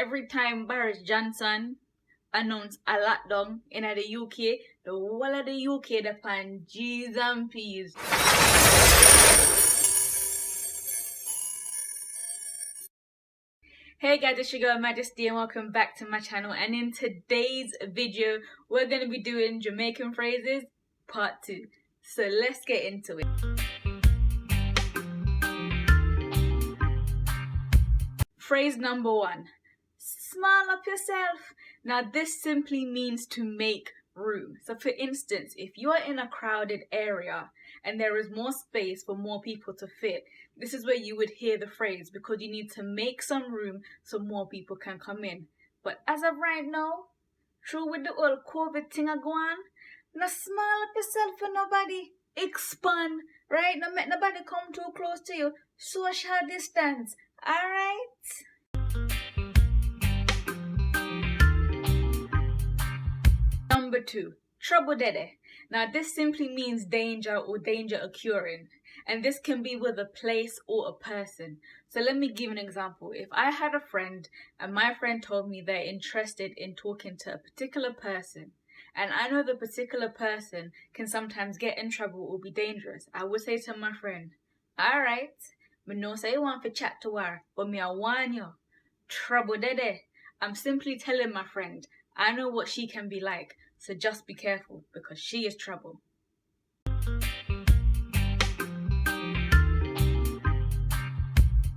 every time Boris Johnson announced a lockdown in the UK, the whole of the UK depend G's and P's. Hey guys, it's your girl Majestie and welcome back to my channel, and in today's video we're going to be doing Jamaican phrases part 2. So let's get into it. Phrase number 1. Smile up yourself. Now this simply means to make room. So for instance, if you are in a crowded area and there is more space for more people to fit, this is where you would hear the phrase, because you need to make some room so more people can come in. But as of right now, through with the old COVID thing a go on, now smile up yourself for nobody. Expand, right? Now make nobody come too close to you. Social distance, alright? Number 2, trouble dede. Now this simply means danger or danger occurring, and this can be with a place or a person. So let me give an example. If I had a friend and my friend told me they're interested in talking to a particular person, and I know the particular person can sometimes get in trouble or be dangerous, I would say to my friend, alright, me no say you want to chat to her, but me I warn you, trouble dede. I'm simply telling my friend, I know what she can be like, so just be careful because she is trouble.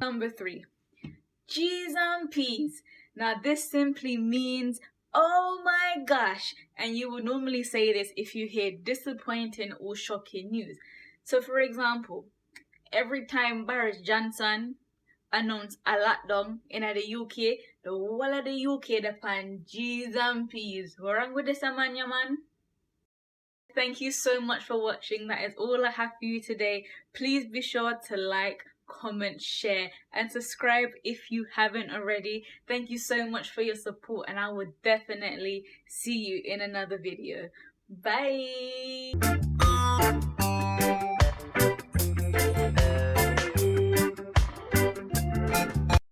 Number 3, G's and P's. Now this simply means, oh my gosh, and you would normally say this if you hear disappointing or shocking news. So for example, every time Boris Johnson announced a lockdown in the UK, the whole of the UK depend G's and P's. What's wrong with this man, ya man? Thank you so much for watching. That is all I have for you today. Please be sure to like, comment, share and subscribe if you haven't already. Thank you so much for your support, and I will definitely see you in another video. Bye.